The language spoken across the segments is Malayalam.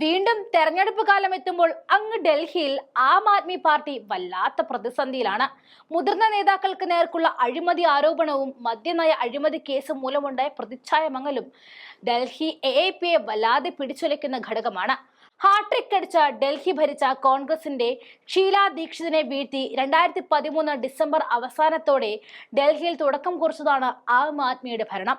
വീണ്ടും തെരഞ്ഞെടുപ്പ് കാലം എത്തുമ്പോൾ അങ്ങ് ഡൽഹിയിൽ ആം ആദ്മി പാർട്ടി വല്ലാത്ത പ്രതിസന്ധിയിലാണ്. മുതിർന്ന നേതാക്കൾക്ക് നേർക്കുള്ള അഴിമതി ആരോപണവും മദ്യനയ അഴിമതി കേസ് മൂലമുണ്ടായ പ്രതിച്ഛായ മങ്ങലും ഡൽഹി AAPയെ വല്ലാതെ പിടിച്ചുലയ്ക്കുന്ന ഘടകമാണ്. ഹാട്രിക് അടിച്ച ഡൽഹി ഭരിച്ച കോൺഗ്രസിന്റെ ഷീലാ ദീക്ഷിതിനെ വീഴ്ത്തി 2013 ഡിസംബർ അവസാനത്തോടെ ഡൽഹിയിൽ തുടക്കം കുറിച്ചതാണ് ആം ആദ്മിയുടെ ഭരണം.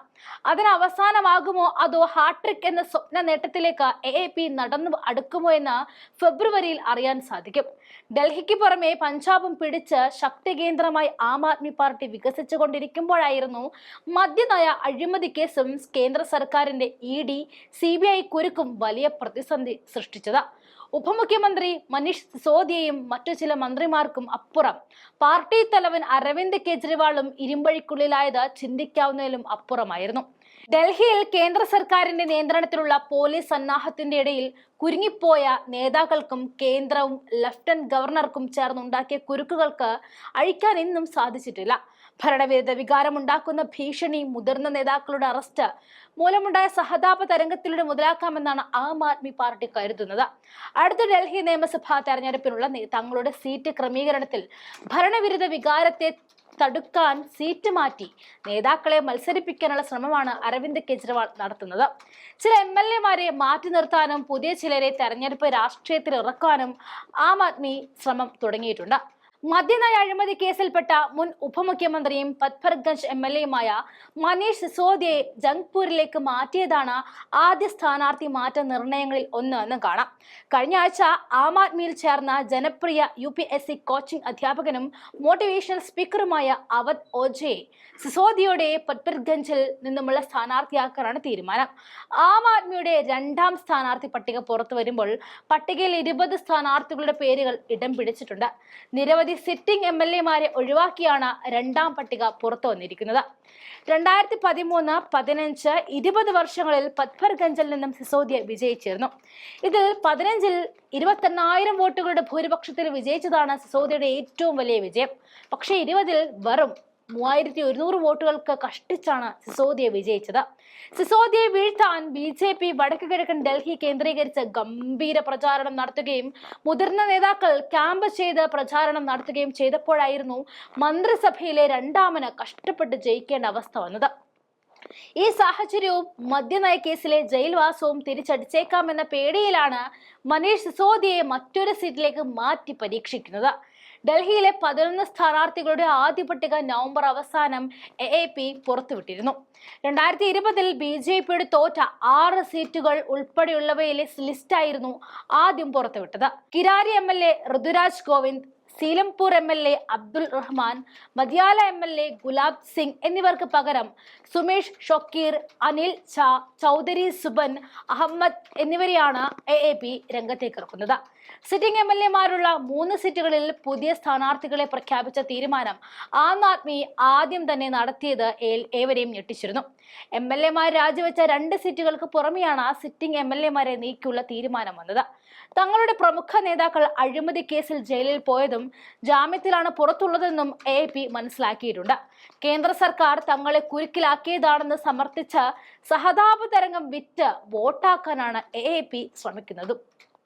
അതിന് അവസാനമാകുമോ അതോ ഹാട്രിക് എന്ന സ്വപ്ന നേട്ടത്തിലേക്ക് AAP നടന്നു അടുക്കുമോ എന്ന് ഫെബ്രുവരിയിൽ അറിയാൻ സാധിക്കും. ഡൽഹിക്ക് പുറമെ പഞ്ചാബും പിടിച്ച് ശക്തി കേന്ദ്രമായി ആം ആദ്മി പാർട്ടി വികസിച്ചുകൊണ്ടിരിക്കുമ്പോഴായിരുന്നു മദ്യനയ അഴിമതി കേസും കേന്ദ്ര സർക്കാരിന്റെ ED CBI കുരുക്കും വലിയ പ്രതിസന്ധി സൃഷ്ടിച്ചത്. ഉപമുഖ്യമന്ത്രി മനീഷ് സിസോദിയയും മറ്റു ചില മന്ത്രിമാർക്കും അപ്പുറം പാർട്ടി തലവൻ അരവിന്ദ് കെജ്രിവാളും ഇരുമ്പഴിക്കുള്ളിലായത് ചിന്തിക്കാവുന്നതിലും അപ്പുറമായിരുന്നു. ഡൽഹിയിൽ കേന്ദ്ര സർക്കാരിന്റെ നിയന്ത്രണത്തിലുള്ള പോലീസ് സന്നാഹത്തിന്റെ ഇടയിൽ കുരുങ്ങിപ്പോയ നേതാക്കൾക്കും കേന്ദ്രവും ലഫ്റ്റനന്റ് ഗവർണർക്കും ചേർന്നുണ്ടാക്കിയ കുരുക്കുകൾക്ക് അഴിക്കാൻ ഇന്നും സാധിച്ചിട്ടില്ല. ഭരണവിരുദ്ധ വികാരമുണ്ടാക്കുന്ന ഭീഷണി, മുതിർന്ന നേതാക്കളുടെ അറസ്റ്റ് മൂലമുണ്ടായ സഹതാപ തരംഗത്തിലൂടെ മുതലാക്കാമെന്നാണ് ആം ആദ്മി പാർട്ടി കരുതുന്നത്. അടുത്ത ഡൽഹി നിയമസഭാ തെരഞ്ഞെടുപ്പിനുള്ള തങ്ങളുടെ സീറ്റ് ക്രമീകരണത്തിൽ ഭരണവിരുദ്ധ വികാരത്തെ തടുക്കാൻ സീറ്റ് മാറ്റി നേതാക്കളെ മത്സരിപ്പിക്കാനുള്ള ശ്രമമാണ് അരവിന്ദ് കെജ്രിവാൾ നടത്തുന്നത്. ചില MLA-മാരെ മാറ്റി നിർത്താനും പുതിയ ചിലരെ തെരഞ്ഞെടുപ്പ് രാഷ്ട്രീയത്തിൽ ഇറക്കാനും ആം ആദ്മി ശ്രമം തുടങ്ങിയിട്ടുണ്ട്. മദ്യനയ അഴിമതി കേസിൽപ്പെട്ട മുൻ ഉപമുഖ്യമന്ത്രിയും പത്പർഗഞ്ച് MLA-യുമായ മനീഷ് സിസോദിയെ ജംഗ്പൂരിലേക്ക് മാറ്റിയതാണ് ആദ്യ സ്ഥാനാർത്ഥി മാറ്റ നിർണയങ്ങളിൽ ഒന്ന് എന്ന് കാണാം. കഴിഞ്ഞ ആഴ്ച ആം ആദ്മിയിൽ ചേർന്ന ജനപ്രിയ UPSC കോച്ചിംഗ് അധ്യാപകനും മോട്ടിവേഷണൽ സ്പീക്കറുമായ അവധ് ഓജയെ സിസോദിയുടെ പത്പർഗഞ്ചിൽ നിന്നുമുള്ള സ്ഥാനാർത്ഥിയാക്കാനാണ് തീരുമാനം. ആം ആദ്മിയുടെ രണ്ടാം സ്ഥാനാർത്ഥി പട്ടിക പുറത്തു വരുമ്പോൾ പട്ടികയിൽ 20 സ്ഥാനാർത്ഥികളുടെ പേരുകൾ ഇടം പിടിച്ചിട്ടുണ്ട്. നിരവധി സിറ്റിംഗ് MLA-മാരെ ഒഴിവാക്കിയാണ് രണ്ടാം പട്ടിക പുറത്തു വന്നിരിക്കുന്നത്. 2013, 15, 20 വർഷങ്ങളിൽ പത്പർഗഞ്ചിൽ നിന്നും സിസോദിയ വിജയിച്ചിരുന്നു. ഇതിൽ 15-ൽ 21,000 വോട്ടുകളുടെ ഭൂരിപക്ഷത്തിൽ വിജയിച്ചതാണ് സിസോദിയയുടെ ഏറ്റവും വലിയ വിജയം. പക്ഷേ 20-ൽ വെറും 3,100 വോട്ടുകൾക്ക് കഷ്ടിച്ചാണ് സിസോദിയ വിജയിച്ചത്. സിസോദിയെ വീഴ്ത്താൻ BJP വടക്കു കിഴക്കൻ ഡൽഹി കേന്ദ്രീകരിച്ച് ഗംഭീര പ്രചാരണം നടത്തുകയും മുതിർന്ന നേതാക്കൾ ക്യാമ്പ് ചെയ്ത് പ്രചാരണം നടത്തുകയും ചെയ്തപ്പോഴായിരുന്നു മന്ത്രിസഭയിലെ രണ്ടാമന് കഷ്ടപ്പെട്ട് ജയിക്കേണ്ട അവസ്ഥ വന്നത്. ഈ സാഹചര്യവും മദ്യനയ കേസിലെ ജയിൽവാസവും തിരിച്ചടിച്ചേക്കാമെന്ന പേടിയിലാണ് മനീഷ് സിസോദിയെ മറ്റൊരു സീറ്റിലേക്ക് മാറ്റി പരീക്ഷിക്കുന്നത്. ഡൽഹിയിലെ 11 സ്ഥാനാർത്ഥികളുടെ ആദ്യ പട്ടിക നവംബർ അവസാനം AAP പുറത്തുവിട്ടിരുന്നു. 2020-ൽ BJPയുടെ തോറ്റ 6 സീറ്റുകൾ ഉൾപ്പെടെയുള്ളവയിലെ ലിസ്റ്റായിരുന്നു ആദ്യം പുറത്തുവിട്ടത്. Kirari MLA Ruturaj Govind, Seelampur MLA Abdul Rahman, മദിയാല MLA gulab Singh എന്നിവർക്ക് പകരം സുമേഷ് ഷൊക്കീർ, അനിൽ ഝാ, ചൗധരി സുബൻ അഹമ്മദ് എന്നിവരെയാണ് AAP രംഗത്തേക്ക് ഇറക്കുന്നത്. സിറ്റിംഗ് MLA-മാരുള്ള 3 സീറ്റുകളിൽ പുതിയ സ്ഥാനാർത്ഥികളെ പ്രഖ്യാപിച്ച തീരുമാനം ആം ആദ്മി ആദ്യം തന്നെ നടത്തിയത് ഏവരെയും ഞെട്ടിച്ചിരുന്നു. MLA-മാർ രാജിവെച്ച 2 സീറ്റുകൾക്ക് പുറമെയാണ് സിറ്റിംഗ് MLA-മാരെ നീക്കിയുള്ള തീരുമാനം വന്നത്. തങ്ങളുടെ പ്രമുഖ നേതാക്കൾ അഴിമതി കേസിൽ ജയിലിൽ പോയതും ജാമ്യത്തിലാണ് പുറത്തുള്ളതെന്നും AAP മനസ്സിലാക്കിയിട്ടുണ്ട്. കേന്ദ്ര സർക്കാർ തങ്ങളെ കുരുക്കിലാക്കിയതാണെന്ന് സമർത്ഥിച്ച് സഹതാപ തരംഗം വിറ്റ് വോട്ടാക്കാനാണ് AAP ശ്രമിക്കുന്നതും.